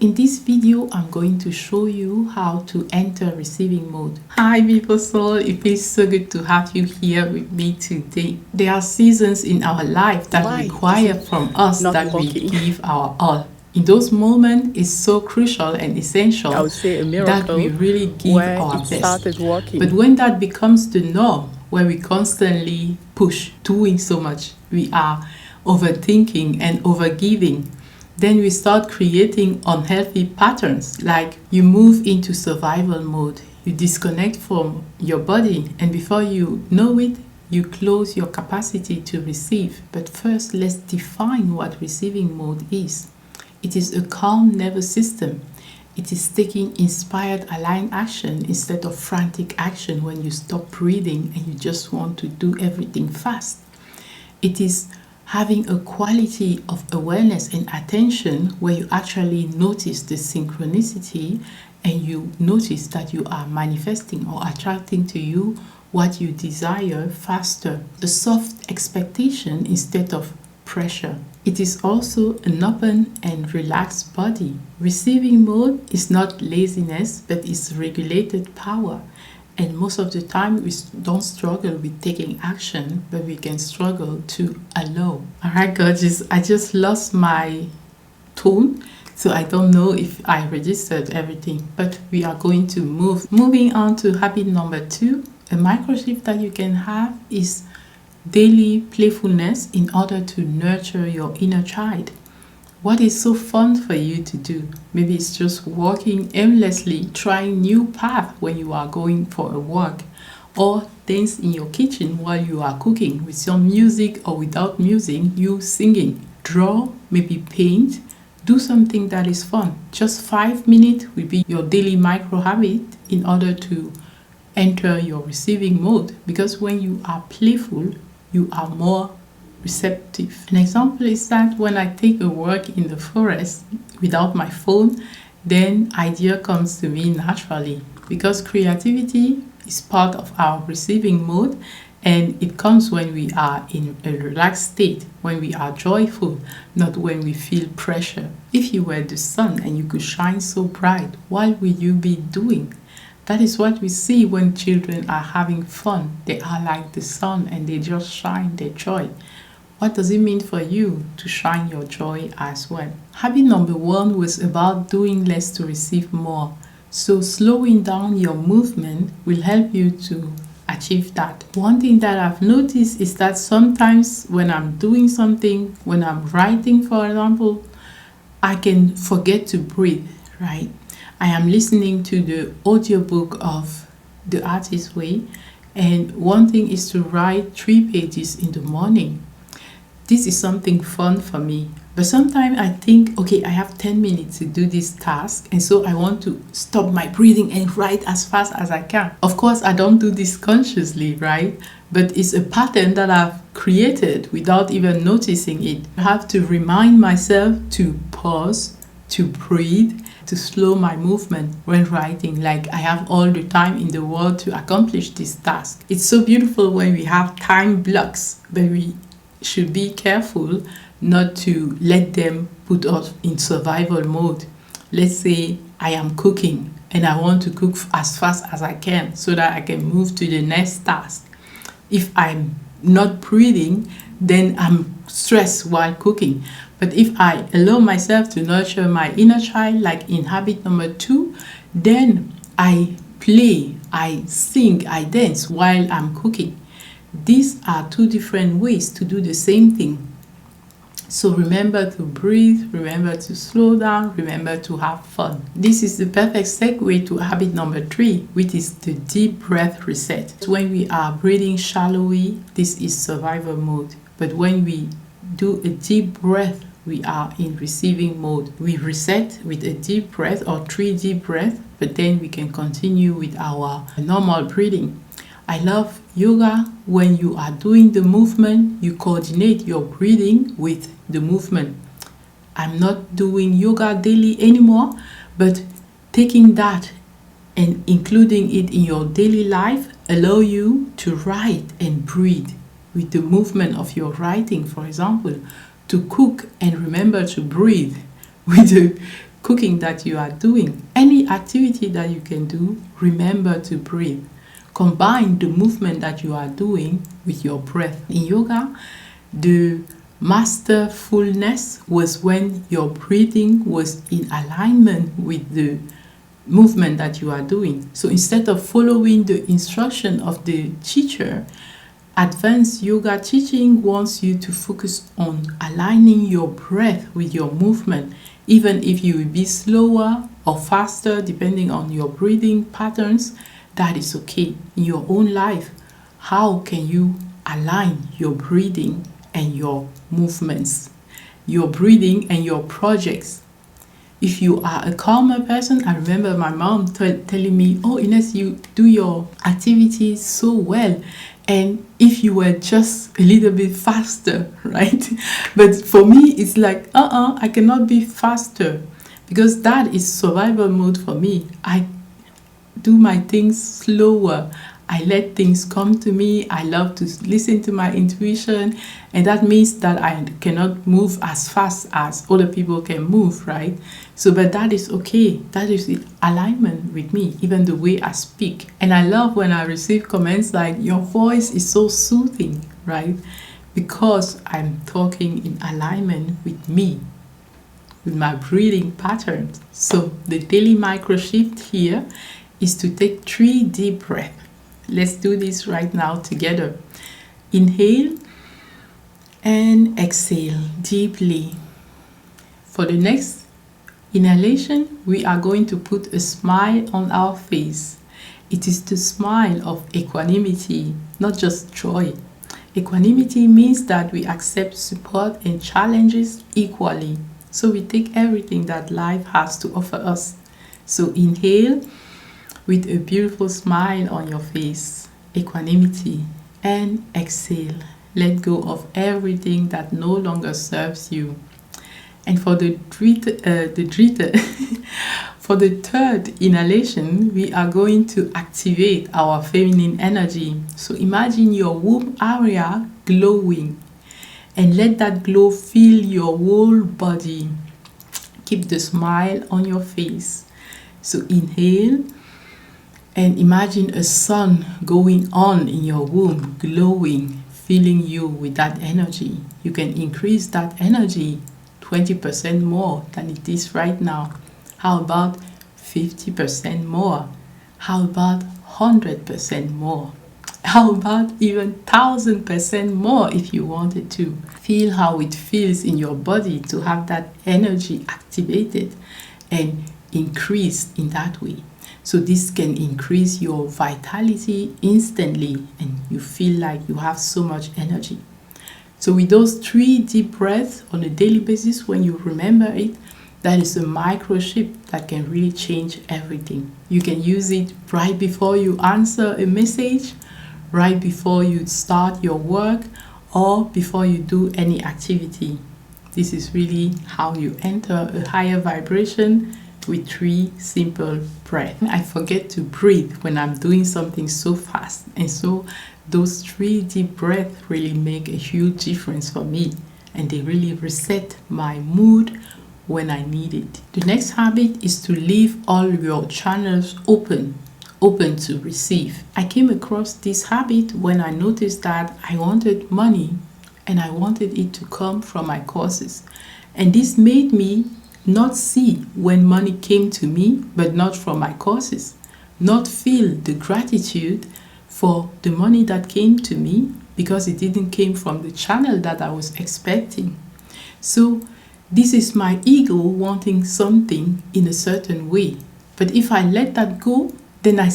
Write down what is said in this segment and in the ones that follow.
in this video, I'm going to show you how to enter receiving mode. Hi beautiful soul, it feels so good to have you here with me today. There are seasons in our life that require from us that we give our all. In those moments, it's so crucial and essential that we really give our best. But when that becomes the norm, where we constantly push, doing so much, we are overthinking and overgiving, then we start creating unhealthy patterns, like you move into survival mode, you disconnect from your body, and before you know it, you close your capacity to receive. But first, let's define what receiving mode is. It is a calm nervous system. It is taking inspired aligned action instead of frantic action when you stop breathing and you just want to do everything fast. It is having a quality of awareness and attention where you actually notice the synchronicity and you notice that you are manifesting or attracting to you what you desire faster. The soft expectation instead of pressure. It is also an open and relaxed body. Receiving mode is not laziness, but it's regulated power. And most of the time, we don't struggle with taking action, but we can struggle to allow. Alright, gorgeous. I just lost my tone, so I don't know if I registered everything, but we are going to move. Moving on to habit number 2, a micro shift that you can have is daily playfulness in order to nurture your inner child. What is so fun for you to do? Maybe it's just walking aimlessly, trying new path when you are going for a walk, or dance in your kitchen while you are cooking with some music or without music, you singing. Draw, maybe paint, do something that is fun. Just 5 minutes will be your daily micro habit in order to enter your receiving mode, because when you are playful, you are more receptive. An example is that when I take a walk in the forest without my phone, then idea comes to me naturally, because creativity is part of our receiving mode, and it comes when we are in a relaxed state, when we are joyful, not when we feel pressure. If you were the sun and you could shine so bright, what will you be doing? That is what we see when children are having fun. They are like the sun and they just shine their joy. What does it mean for you to shine your joy as well? Habit number 1 was about doing less to receive more. So slowing down your movement will help you to achieve that. One thing that I've noticed is that sometimes when I'm doing something, when I'm writing, for example, I can forget to breathe, right? I am listening to the audiobook of The Artist's Way, and one thing is to write 3 pages in the morning. This is something fun for me. But sometimes I think, okay, I have 10 minutes to do this task, and so I want to stop my breathing and write as fast as I can. Of course, I don't do this consciously, right? But it's a pattern that I've created without even noticing it. I have to remind myself to pause, to breathe, to slow my movement when writing, like I have all the time in the world to accomplish this task. It's so beautiful when we have time blocks, but we should be careful not to let them put us in survival mode. Let's say I am cooking and I want to cook as fast as I can so that I can move to the next task. If I'm not breathing, then I'm stressed while cooking. But if I allow myself to nurture my inner child, like in habit number 2, then I play, I sing, I dance while I'm cooking. These are 2 different ways to do the same thing. So remember to breathe, remember to slow down, remember to have fun. This is the perfect segue to habit number 3, which is the deep breath reset. When we are breathing shallowly, this is survival mode. But when we do a deep breath, we are in receiving mode. We reset with a deep breath or 3 deep breaths, but then we can continue with our normal breathing. I love yoga. When you are doing the movement, you coordinate your breathing with the movement. I'm not doing yoga daily anymore, but taking that and including it in your daily life allow you to write and breathe with the movement of your writing, for example, to cook and remember to breathe with the cooking that you are doing, any activity that you can do, remember to breathe. Combine the movement that you are doing with your breath. In yoga, the masterfulness was when your breathing was in alignment with the movement that you are doing. So instead of following the instruction of the teacher, advanced yoga teaching wants you to focus on aligning your breath with your movement, even if you will be slower or faster depending on your breathing patterns. That is okay. In your own life, how can you align your breathing and your movements, your breathing and your projects? If you are a calmer person, I remember my mom telling me, oh Inès, you do your activities so well, and if you were just a little bit faster, right? But for me, it's like, I cannot be faster, because that is survival mode for me. I do my things slower. I let things come to me. I love to listen to my intuition, and that means that I cannot move as fast as other people can move, right? So, but that is okay. That is in alignment with me, even the way I speak. And I love when I receive comments like, your voice is so soothing, right? Because I'm talking in alignment with me, with my breathing patterns. So the daily micro shift here is to take 3 deep breaths. Let's do this right now together. Inhale and exhale deeply. For the next inhalation, we are going to put a smile on our face. It is the smile of equanimity, not just joy. Equanimity means that we accept support and challenges equally. So we take everything that life has to offer us. So inhale with a beautiful smile on your face, equanimity, and exhale. Let go of everything that no longer serves you. And for the for the third inhalation, we are going to activate our feminine energy. So imagine your womb area glowing, and let that glow fill your whole body. Keep the smile on your face. So inhale, and imagine a sun going on in your womb, glowing, filling you with that energy. You can increase that energy 20% more than it is right now. How about 50% more? How about 100% more? How about even 1000% more if you wanted to? Feel how it feels in your body to have that energy activated and increased in that way. So this can increase your vitality instantly, and you feel like you have so much energy. So with those 3 deep breaths on a daily basis, when you remember it, that is a micro shift that can really change everything. You can use it right before you answer a message, right before you start your work, or before you do any activity. This is really how you enter a higher vibration with 3 simple breaths. I forget to breathe when I'm doing something so fast, and so those 3 deep breaths really make a huge difference for me, and they really reset my mood when I need it. The next habit is to leave all your channels open to receive. I came across this habit when I noticed that I wanted money, and I wanted it to come from my courses, and this made me not see when money came to me, but not from my courses, not feel the gratitude for the money that came to me because it didn't came from the channel that I was expecting. So this is my ego wanting something in a certain way. But if I let that go, then I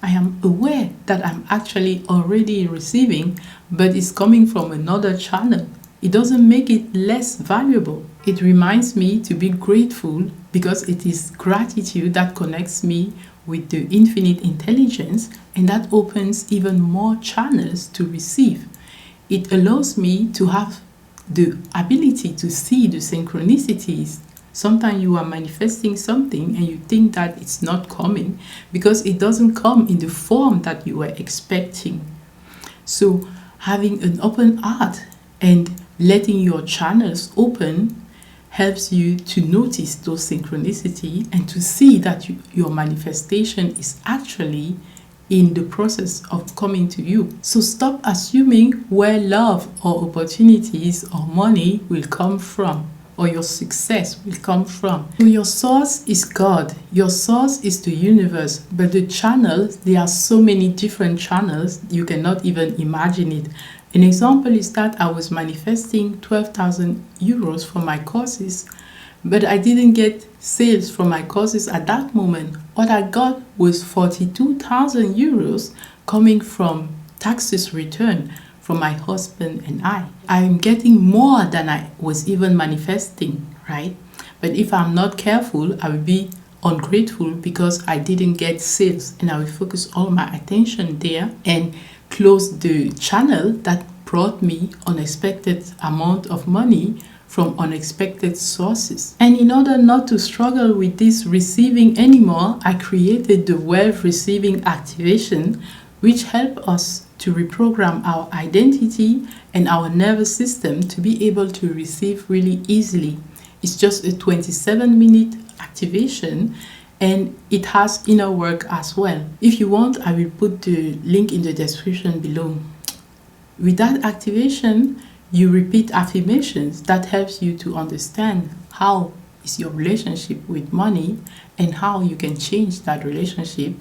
am aware that I'm actually already receiving, but it's coming from another channel. It doesn't make it less valuable. It reminds me to be grateful, because it is gratitude that connects me with the infinite intelligence, and that opens even more channels to receive. It allows me to have the ability to see the synchronicities. Sometimes you are manifesting something and you think that it's not coming because it doesn't come in the form that you were expecting. So having an open heart and letting your channels open helps you to notice those synchronicity and to see that your manifestation is actually in the process of coming to you. So stop assuming where love or opportunities or money will come from, or your success will come from. So your source is God. Your source is the universe. But the channels, there are so many different channels, you cannot even imagine it. An example is that I was manifesting 12,000 euros for my courses, but I didn't get sales from my courses at that moment. What I got was 42,000 euros coming from taxes return from my husband and I. I'm getting more than I was even manifesting, right? But if I'm not careful, I will be ungrateful because I didn't get sales, and I will focus all my attention there and close the channel that brought me unexpected amount of money from unexpected sources. And in order not to struggle with this receiving anymore, I created the wealth receiving activation, which help us to reprogram our identity and our nervous system to be able to receive really easily. It's just a 27-minute activation, and it has inner work as well. If you want, I will put the link in the description below. With that activation, you repeat affirmations that helps you to understand how is your relationship with money and how you can change that relationship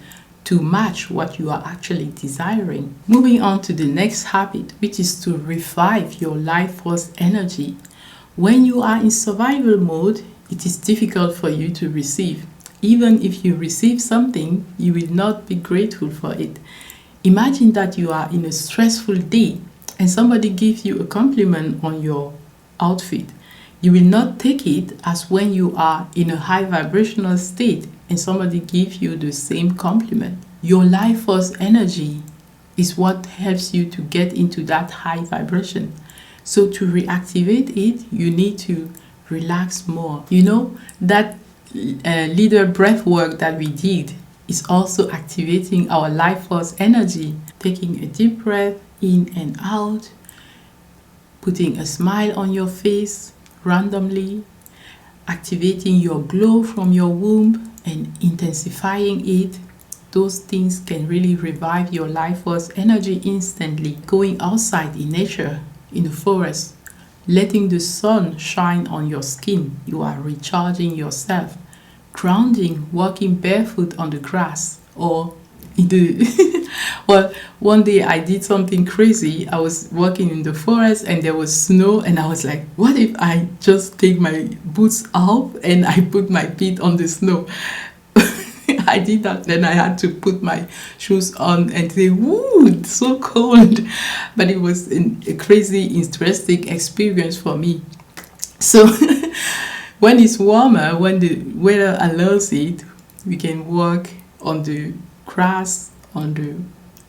to match what you are actually desiring. Moving on to the next habit, which is to revive your life force energy. When you are in survival mode, it is difficult for you to receive. Even if you receive something, you will not be grateful for it. Imagine that you are in a stressful day and somebody gives you a compliment on your outfit. You will not take it as when you are in a high vibrational state and somebody gives you the same compliment. Your life force energy is what helps you to get into that high vibration. So to reactivate it, you need to relax more. You know, that leader breath work that we did is also activating our life force energy. Taking a deep breath in and out, putting a smile on your face randomly, activating your glow from your womb and intensifying it. Those things can really revive your life force energy instantly. Going outside in nature, in the forest, letting the sun shine on your skin, you are recharging yourself. Grounding, walking barefoot on the grass, or in the well, one day I did something crazy. I was walking in the forest and there was snow, and I was like, what if I just take my boots off and I put my feet on the snow? I did that. Then I had to put my shoes on and say, woo, it's so cold. But it was a crazy, interesting experience for me. So when it's warmer, when the weather allows it, we can walk on the grass, on the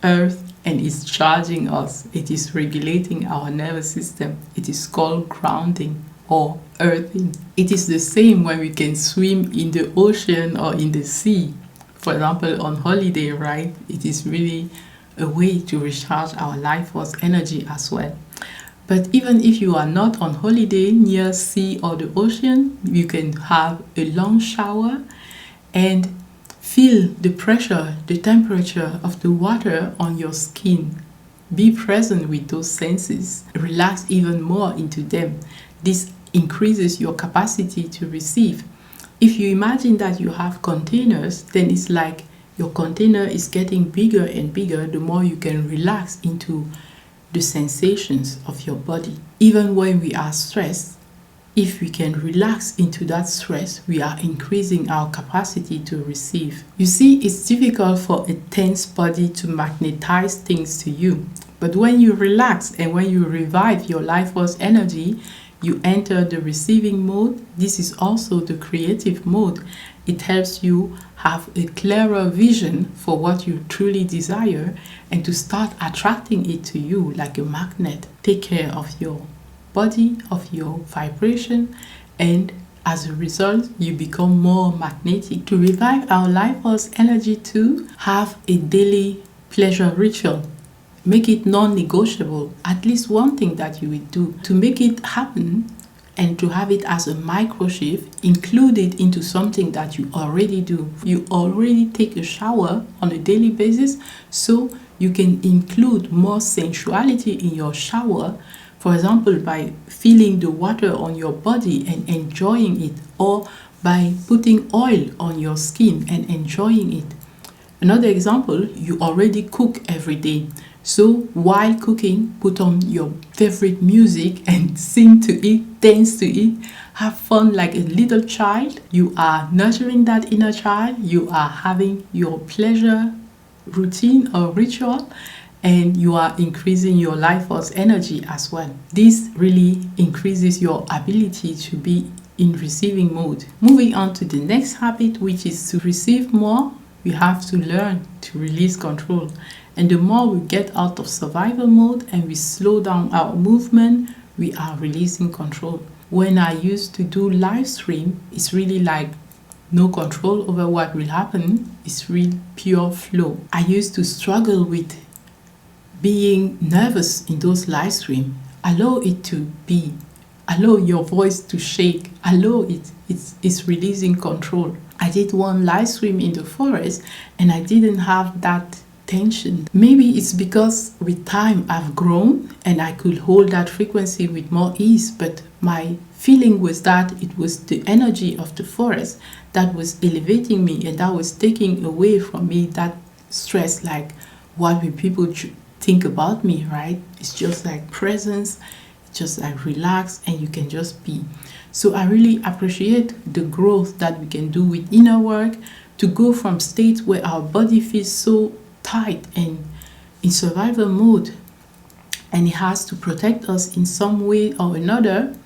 earth, and it's charging us. It is regulating our nervous system. It is called grounding or earthing. It is the same when we can swim in the ocean or in the sea. For example, on holiday, right? It is really a way to recharge our life force energy as well. But even if you are not on holiday near sea or the ocean, you can have a long shower and feel the pressure, the temperature of the water on your skin. Be present with those senses. Relax even more into them. This increases your capacity to receive. If you imagine that you have containers, then it's like your container is getting bigger and bigger the more you can relax into the sensations of your body. Even when we are stressed, if we can relax into that stress, we are increasing our capacity to receive. You see, it's difficult for a tense body to magnetize things to you. But when you relax and when you revive your life force energy, you enter the receiving mode. This is also the creative mode. It helps you have a clearer vision for what you truly desire and to start attracting it to you like a magnet. Take care of your body, of your vibration, and as a result, you become more magnetic. To revive our life force energy too, have a daily pleasure ritual. Make it non-negotiable. At least one thing that you will do. To make it happen, and to have it as a micro shift, include it into something that you already do. You already take a shower on a daily basis, so you can include more sensuality in your shower. For example, by feeling the water on your body and enjoying it, or by putting oil on your skin and enjoying it. Another example, you already cook every day. So while cooking, put on your favorite music and sing to it, dance to it, have fun like a little child. You are nurturing that inner child. You are having your pleasure routine or ritual, and you are increasing your life force energy as well. This really increases your ability to be in receiving mode. Moving on to the next habit, which is to receive more, we have to learn to release control. And the more we get out of survival mode and we slow down our movement, we are releasing control. When I used to do live stream, it's really like no control over what will happen. It's real pure flow. I used to struggle with being nervous in those live stream. Allow it to be. Allow your voice to shake. Allow it. It's releasing control. I did one live stream in the forest and I didn't have that tension. Maybe it's because with time I've grown and I could hold that frequency with more ease, but my feeling was that it was the energy of the forest that was elevating me and that was taking away from me that stress, like what will people think about me, right? It's just like presence, it's just like relax and you can just be. So I really appreciate the growth that we can do with inner work to go from states where our body feels so tight and in survival mode and it has to protect us in some way or another,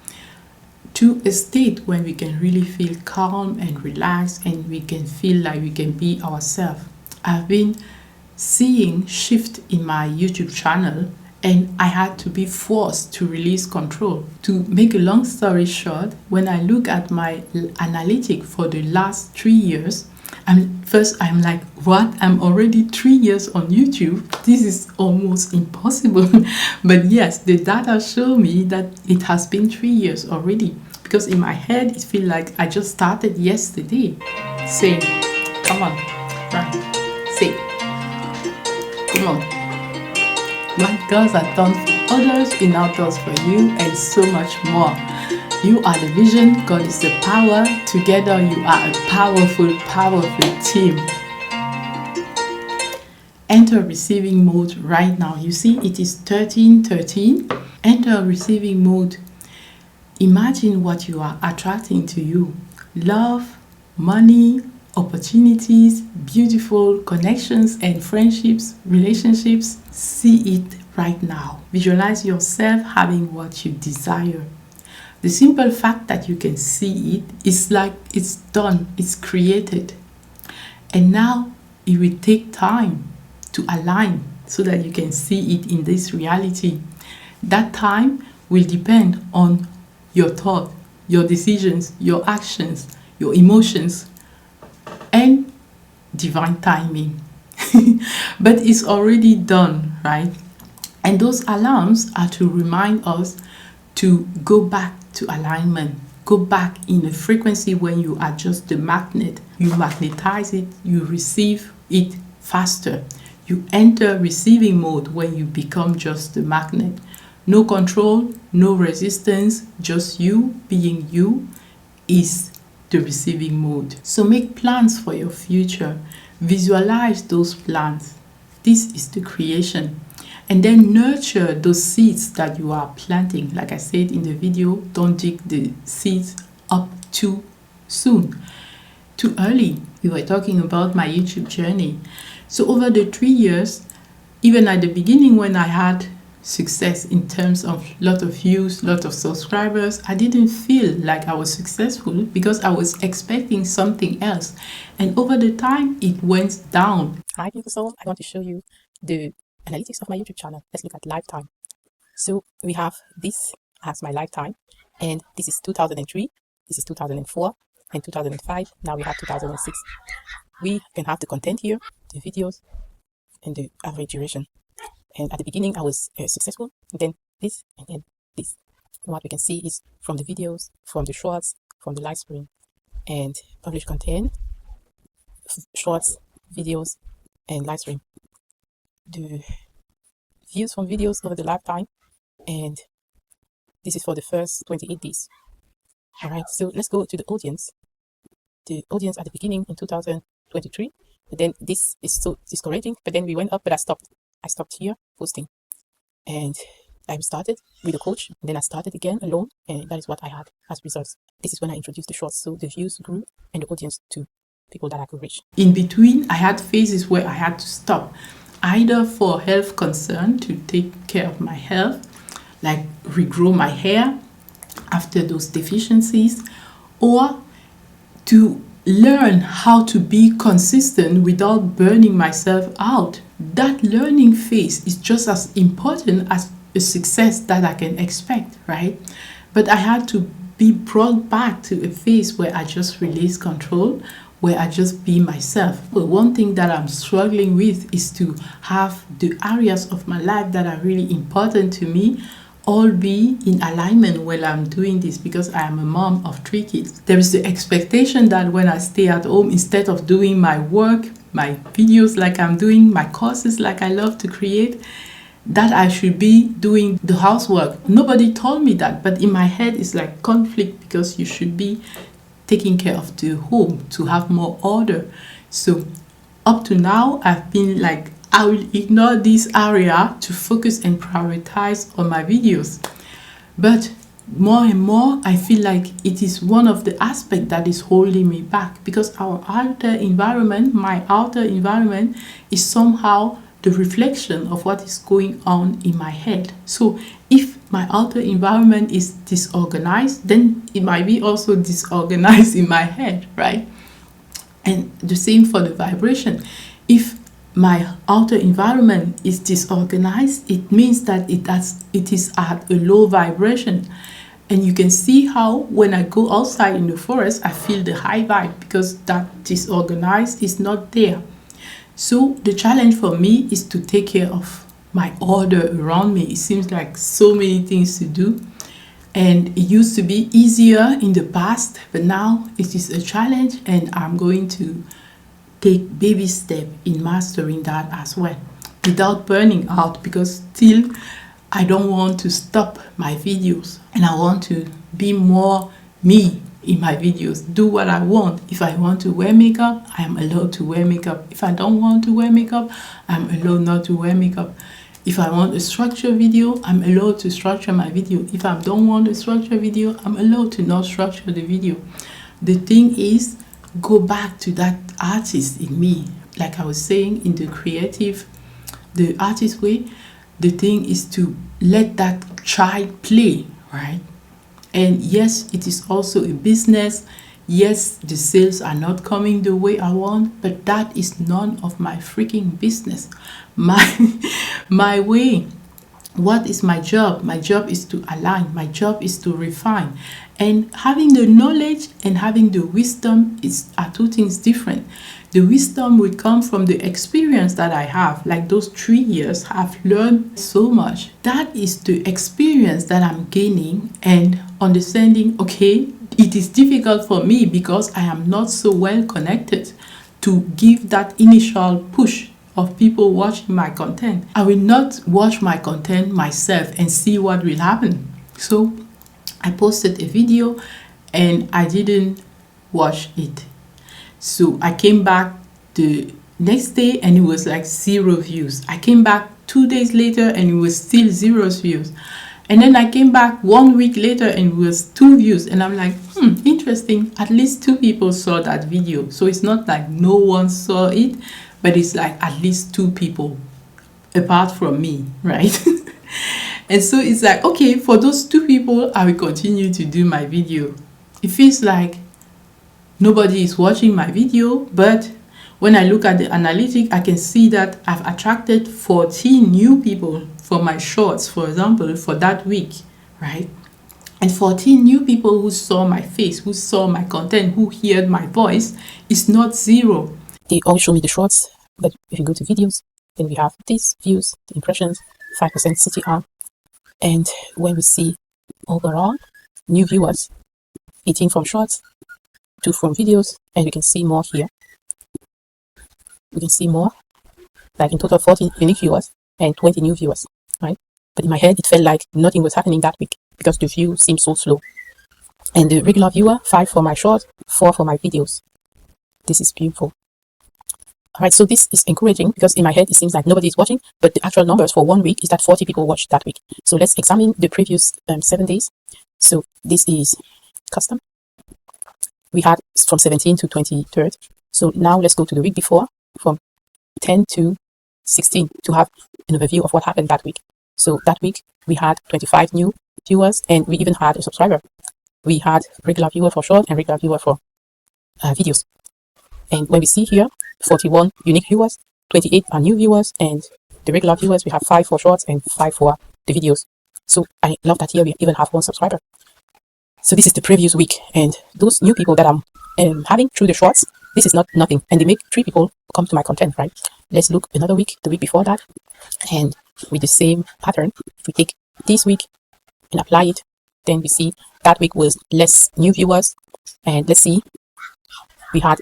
to a state where we can really feel calm and relaxed and we can feel like we can be ourselves. I've been seeing shift in my YouTube channel and I had to be forced to release control. To make a long story short, when I look at my analytic for the last 3 years, I'm like, what? I'm already 3 years on YouTube. This is almost impossible. But yes, the data show me that it has been 3 years already. Because in my head, it feels like I just started yesterday. Say, come on, right? Say, come on. What God has done for others, He now does for you, and so much more. You are the vision, God is the power. Together you are a powerful, powerful team. Enter receiving mode right now. You see, it is 13:13. Enter receiving mode. Imagine what you are attracting to you. Love, money, opportunities, beautiful connections and friendships, relationships. See it right now. Visualize yourself having what you desire. The simple fact that you can see it is like it's done, it's created. And now it will take time to align so that you can see it in this reality. That time will depend on your thought, your decisions, your actions, your emotions, and divine timing. But it's already done, right? And those alarms are to remind us to go back to alignment, go back in a frequency when you adjust the magnet. You magnetize it, you receive it faster. You enter receiving mode when you become just the magnet. No control, no resistance, just you being you is the receiving mode. So make plans for your future. Visualize those plans. This is the creation. And then nurture those seeds that you are planting. Like I said in the video, don't dig the seeds up too soon, too early. We were talking about my YouTube journey. So over the 3 years, even at the beginning when I had success in terms of lot of views, lot of subscribers, I didn't feel like I was successful because I was expecting something else. And over the time, it went down. Hi, beautiful soul. I want to show you the analytics of my YouTube channel. Let's look at lifetime. So we have this as my lifetime, and this is 2003, this is 2004, and 2005. Now we have 2006. We can have the content here, the videos, and the average duration. And at the beginning, I was successful, and then this, and then this. what we can see is from the videos, from the shorts, from the live stream, and published content, shorts, videos, and live stream. The views from videos over the lifetime, and this is for the first 28 days. All right, so let's go to the audience. The audience at the beginning in 2023, but then this is so discouraging, but then we went up, but I stopped here posting, and I started with a coach, and then I started again alone, and that is what I had as results. This is when I introduced the shorts, so the views grew and the audience to people that I could reach. In between, I had phases where I had to stop, either for health concern, to take care of my health, like regrow my hair after those deficiencies, or to learn how to be consistent without burning myself out. That learning phase is just as important as a success that I can expect, right? But I had to be brought back to a phase where I just release control, where I just be myself. But one thing that I'm struggling with is to have the areas of my life that are really important to me all be in alignment while I'm doing this, because I am a mom of 3 kids. There is the expectation that when I stay at home, instead of doing my work, my videos like I'm doing, my courses like I love to create, that I should be doing the housework. Nobody told me that, but in my head it's like conflict, because you should be taking care of the home to have more order. So up to now, I've been like, I will ignore this area to focus and prioritize on my videos. But more and more, I feel like it is one of the aspects that is holding me back, because our outer environment, my outer environment, is somehow the reflection of what is going on in my head. So if my outer environment is disorganized, then it might be also disorganized in my head, right? And the same for the vibration. If my outer environment is disorganized, it means that it is at a low vibration. And you can see how when I go outside in the forest, I feel the high vibe, because that disorganized is not there. So the challenge for me is to take care of my order around me. It seems like so many things to do, and it used to be easier in the past, but now it is a challenge, and I'm going to take baby step in mastering that as well, without burning out, because still I don't want to stop my videos, and I want to be more me in my videos, do what I want. If I want to wear makeup, I am allowed to wear makeup. If I don't want to wear makeup, I'm allowed not to wear makeup. If I want a structured video, I'm allowed to structure my video. If I don't want a structured video, I'm allowed to not structure the video. The thing is, go back to that artist in me. Like I was saying, in the artist way, the thing is to let that child play, right? And yes, it is also a business. Yes, the sales are not coming the way I want, but that is none of my freaking business. My way. What is my job? My job is to align. My job is to refine. And having the knowledge and having the wisdom are two things different. The wisdom will come from the experience that I have. Like those 3 years, I've learned so much. That is the experience that I'm gaining and understanding, okay, it is difficult for me because I am not so well connected to give that initial push of people watching my content. I will not watch my content myself and see what will happen. So I posted a video and I didn't watch it. So I came back the next day and it was like 0 views. I came back 2 days later and it was still 0 views. And then I came back 1 week later and it was 2 views. And I'm like, interesting. At least 2 people saw that video. So it's not like no one saw it, but it's like at least 2 people apart from me, right? And so it's like, okay, for those 2 people, I will continue to do my video. It feels like nobody is watching my video, but when I look at the analytics, I can see that I've attracted 14 new people for my shorts, for example, for that week, right? And 14 new people who saw my face, who saw my content, who heard my voice, is not 0. They always show me the shorts, but if you go to videos, then we have these views, the impressions, 5% CTR. And when we see overall, new viewers, 18 from shorts, 2 from videos, and we can see more here. We can see more, like in total 14 unique viewers and 20 new viewers, right? But in my head, it felt like nothing was happening that week because the view seemed so slow. And the regular viewer, 5 for my shorts, 4 for my videos. This is beautiful. Alright, so this is encouraging because in my head, it seems like nobody is watching, but the actual numbers for 1 week is that 40 people watched that week. So let's examine the previous 7 days. So this is custom. We had from 17 to 23rd. So now let's go to the week before, from 10 to 16, to have an overview of what happened that week. So that week, we had 25 new viewers, and we even had a subscriber. We had regular viewer for short and regular viewer for videos. And when we see here, 41 unique viewers, 28 are new viewers, and the regular viewers, we have 5 for shorts and 5 for the videos. So I love that here we even have 1 subscriber. So this is the previous week, and those new people that I'm having through the shorts, this is not nothing, and they make 3 people come to my content, right? Let's look another week, the week before that, and with the same pattern, if we take this week and apply it, then we see that week was less new viewers, and let's see, we had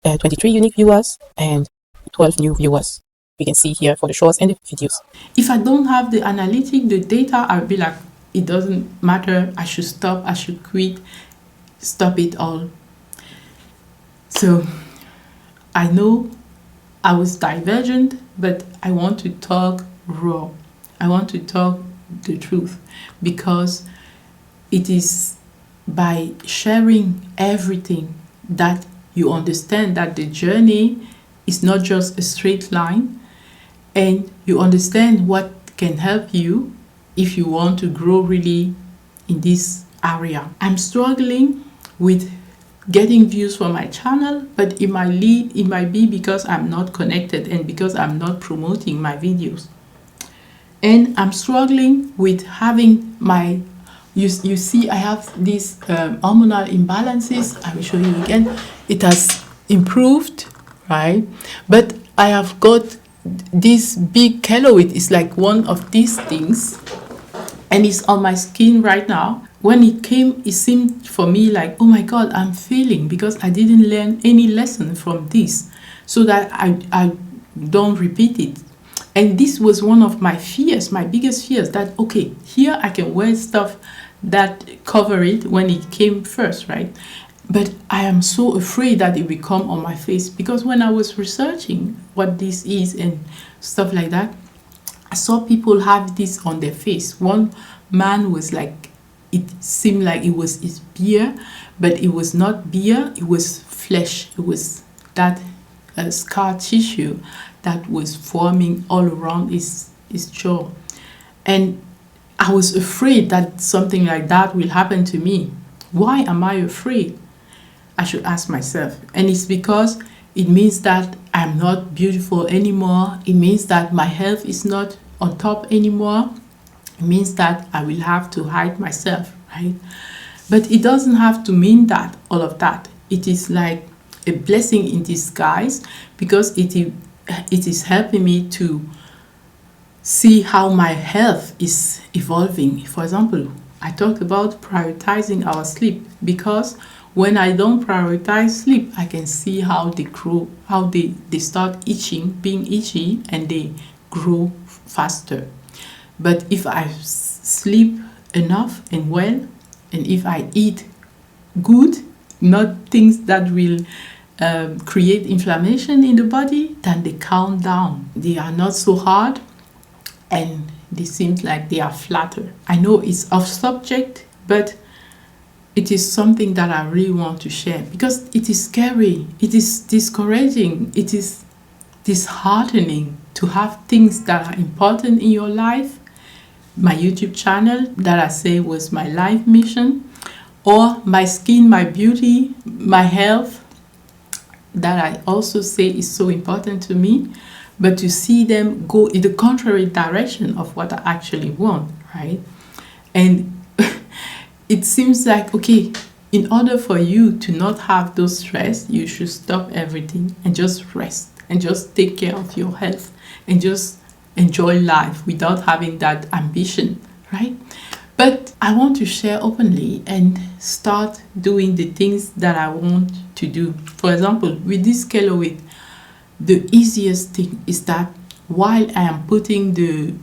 23 unique viewers and 12 new viewers. We can see here for the shorts and the videos. If I don't have the analytic, the data, I'll be like, it doesn't matter, I should stop, I should quit, stop it all. So I know I was divergent, but I want to talk raw. I want to talk the truth, because it is by sharing everything that you understand that the journey is not just a straight line, and you understand what can help you if you want to grow really in this area. I'm struggling with getting views for my channel, but it might be because I'm not connected and because I'm not promoting my videos. And I'm struggling with having my, you see I have these hormonal imbalances. I will show you again. It has improved, right? But I have got this big keloid. It's like one of these things, and it's on my skin right now. When it came, it seemed for me like, oh my God, I'm failing because I didn't learn any lesson from this, so that I don't repeat it. And this was one of my fears, my biggest fears, that, okay, here I can wear stuff that cover it when it came first, right? But I am so afraid that it will come on my face, because when I was researching what this is and stuff like that, I saw people have this on their face. One man was like, it seemed like it was his beer, but it was not beer, it was flesh. It was that scar tissue that was forming all around his jaw. And I was afraid that something like that will happen to me. Why am I afraid? I should ask myself. And it's because it means that I'm not beautiful anymore. It means that my health is not on top anymore. It means that I will have to hide myself, right? But it doesn't have to mean that, all of that. It is like a blessing in disguise, because it is helping me to see how my health is evolving. For example, I talked about prioritizing our sleep, because when I don't prioritize sleep, I can see how they grow, how they start itching, being itchy, and they grow faster. But if I sleep enough and well, and if I eat good, not things that will create inflammation in the body, then they calm down. They are not so hard, and they seem like they are flatter. I know it's off subject, but it is something that I really want to share, because it is scary, it is discouraging, it is disheartening to have things that are important in your life. My YouTube channel that I say was my life mission, or my skin, my beauty, my health, that I also say is so important to me, but to see them go in the contrary direction of what I actually want, right? And it seems like, okay, in order for you to not have those stress, you should stop everything and just rest and just take care of your health and just enjoy life without having that ambition, right? But I want to share openly and start doing the things that I want to do. For example, with this scale weight, the easiest thing is that while I am putting the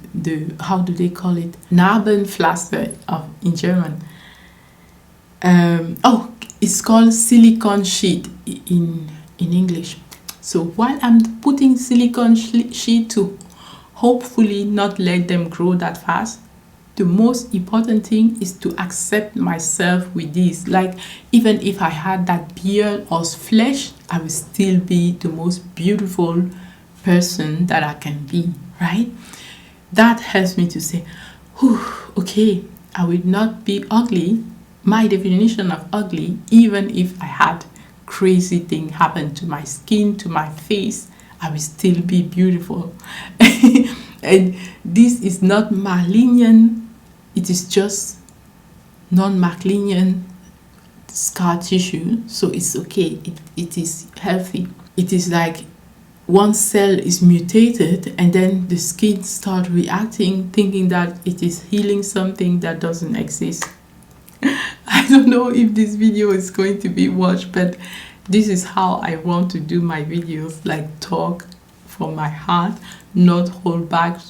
how do they call it, Narbenpflaster in German. It's called silicone sheet in English. So while I'm putting silicone sheet to hopefully not let them grow that fast, the most important thing is to accept myself with this. Like, even if I had that beard or flesh, I will still be the most beautiful person that I can be, right? That helps me to say, okay, I will not be ugly. My definition of ugly, even if I had crazy thing happen to my skin, to my face, I will still be beautiful. And this is not Marlinian, it is just non-Marlinian scar tissue, so it's okay, it is healthy. It is like one cell is mutated and then the skin start reacting, thinking that it is healing something that doesn't exist. I don't know if this video is going to be watched, but this is how I want to do my videos, like talk from my heart, not hold back,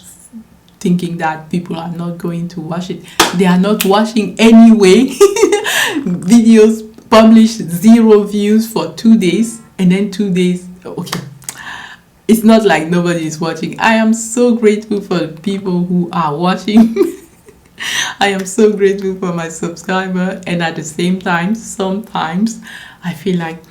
thinking that people are not going to watch it. They are not watching anyway. Videos published 0 views for 2 days, and then 2 days, okay. It's not like nobody is watching. I am so grateful for people who are watching. I am so grateful for my subscriber, and at the same time, sometimes I feel like,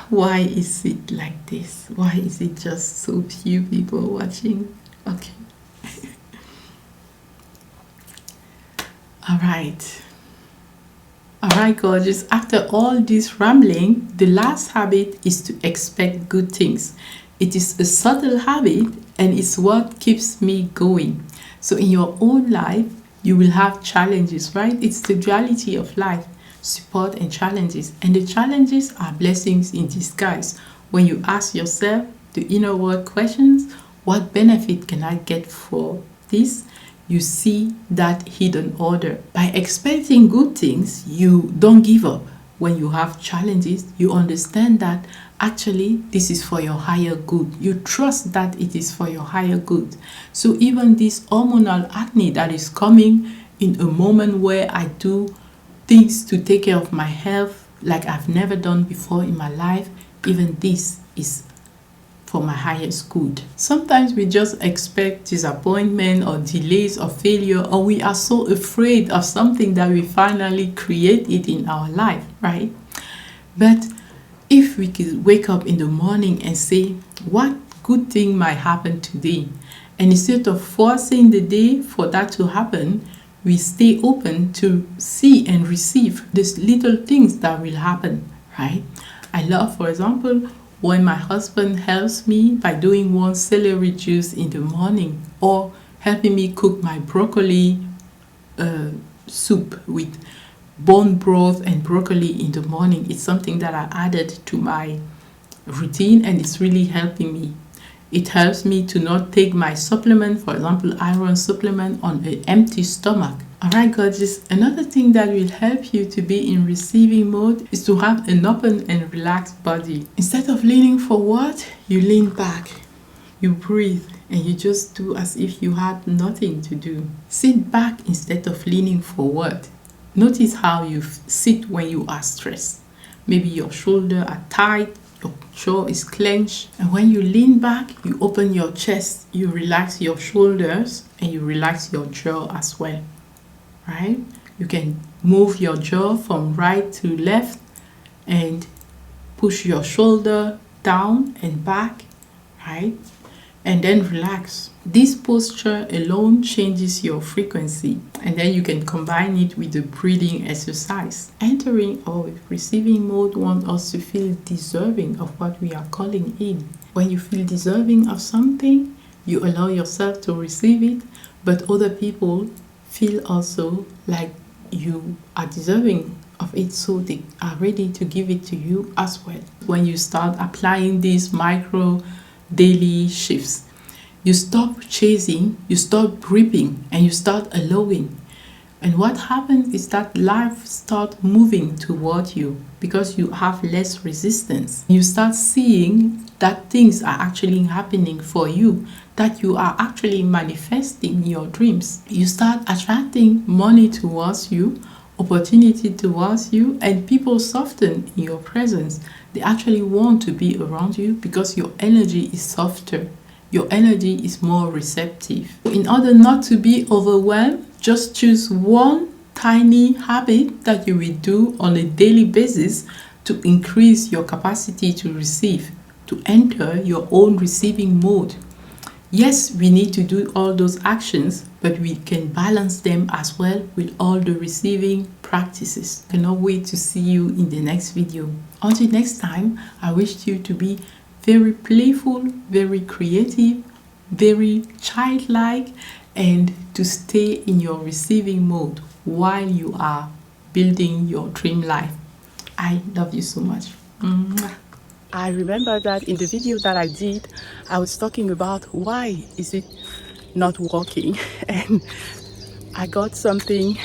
why is it like this? Why is it just so few people watching? Okay. All right, gorgeous. After all this rambling, the last habit is to expect good things. It is a subtle habit and it's what keeps me going. So in your own life, you will have challenges, right? It's the duality of life, support and challenges. And the challenges are blessings in disguise. When you ask yourself the inner world questions, what benefit can I get for this? You see that hidden order. By expecting good things, you don't give up. When you have challenges, you understand that actually this is for your higher good. You trust that it is for your higher good. So even this hormonal acne that is coming in a moment where I do things to take care of my health like I've never done before in my life, even this is for my highest good. Sometimes we just expect disappointment or delays or failure, or we are so afraid of something that we finally create it in our life, right? But if we could wake up in the morning and say, what good thing might happen today? And instead of forcing the day for that to happen, we stay open to see and receive these little things that will happen, right? I love, for example, when my husband helps me by doing one celery juice in the morning, or helping me cook my broccoli soup with bone broth and broccoli in the morning. It's something that I added to my routine and it's really helping me. It helps me to not take my supplement, for example, iron supplement, on an empty stomach. Alright, gorgeous. Another thing that will help you to be in receiving mode is to have an open and relaxed body. Instead of leaning forward, you lean back. You breathe and you just do as if you had nothing to do. Sit back instead of leaning forward. Notice how you sit when you are stressed. Maybe your shoulders are tight, your jaw is clenched. And when you lean back, you open your chest, you relax your shoulders, and you relax your jaw as well. Right? You can move your jaw from right to left and push your shoulder down and back, right? And then relax. This posture alone changes your frequency, and then you can combine it with the breathing exercise. Entering or receiving mode wants us to feel deserving of what we are calling in. When you feel deserving of something, you allow yourself to receive it, but other people feel also like you are deserving of it, so they are ready to give it to you as well. When you start applying these micro daily shifts, You stop chasing, you stop gripping, and you start allowing. And what happens is that life starts moving toward you because you have less resistance. You start seeing that things are actually happening for you, that you are actually manifesting your dreams. You start attracting money towards you, opportunity towards you, and people soften in your presence. They actually want to be around you because your energy is softer. Your energy is more receptive. In order not to be overwhelmed, just choose one tiny habit that you will do on a daily basis to increase your capacity to receive, to enter your own receiving mode. Yes, we need to do all those actions, but we can balance them as well with all the receiving practices. I cannot wait to see you in the next video. Until next time, I wish you to be very playful, very creative, very childlike, and to stay in your receiving mode while you are building your dream life. I love you so much. Mwah. I remember that in the video that I did, I was talking about why is it not working, and I got something,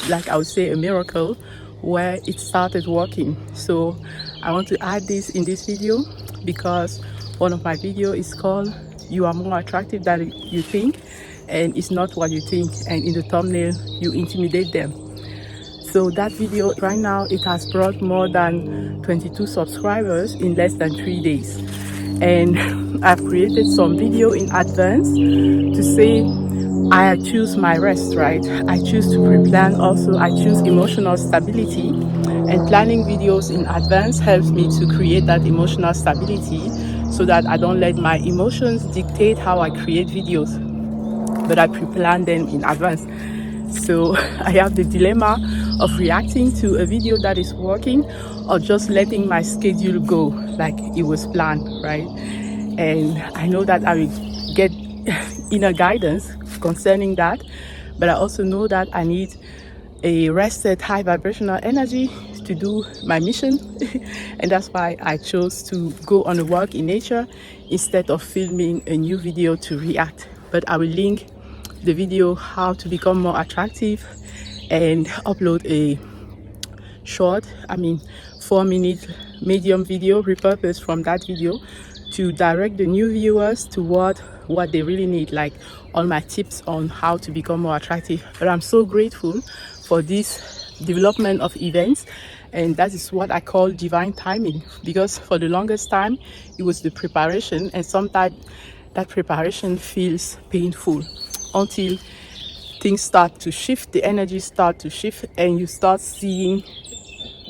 like I would say a miracle, where it started working. So I want to add this in this video because one of my videos is called "You Are More Attractive Than You Think," and it's not what you think, and in the thumbnail you intimidate them. So that video right now, it has brought more than 22 subscribers in less than 3 days. And I've created some video in advance to say I choose my rest, right? I choose to pre-plan. Also, I choose emotional stability, and planning videos in advance helps me to create that emotional stability so that I don't let my emotions dictate how I create videos, but I pre-plan them in advance. So I have the dilemma of reacting to a video that is working or just letting my schedule go like it was planned, right? And I know that I will get inner guidance concerning that, but I also know that I need a rested high vibrational energy to do my mission. And that's why I chose to go on a walk in nature instead of filming a new video to react. But I will link the video how to become more attractive and upload a short, 4-minute medium video repurposed from that video to direct the new viewers toward what they really need, like all my tips on how to become more attractive. But I'm so grateful for this development of events, and that is what I call divine timing, because for the longest time it was the preparation, and sometimes that preparation feels painful until things start to shift, the energy start to shift, and you start seeing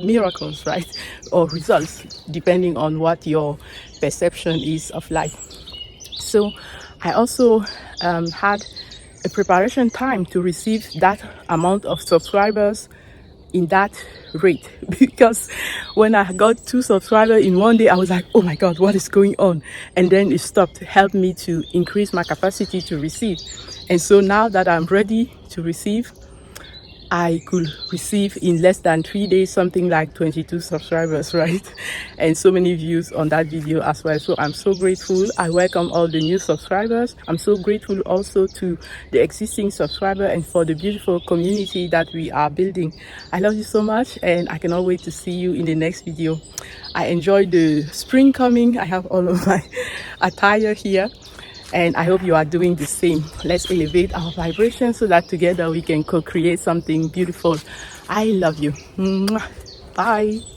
miracles, right? Or results, depending on what your perception is of life. So I also had a preparation time to receive that amount of subscribers in that rate, because when I got 2 subscribers in one day, I was like, oh my god, what is going on? And then it stopped, helped me to increase my capacity to receive. And so now that I'm ready to receive, I could receive in less than 3 days something like 22 subscribers, right? And so many views on that video as well. So I'm so grateful. I welcome all the new subscribers. I'm so grateful also to the existing subscriber and for the beautiful community that we are building. I love you so much, and I cannot wait to see you in the next video. I enjoy the spring coming. I have all of my attire here, and I hope you are doing the same. Let's elevate our vibration so that together we can co-create something beautiful. I love you. Mwah. Bye.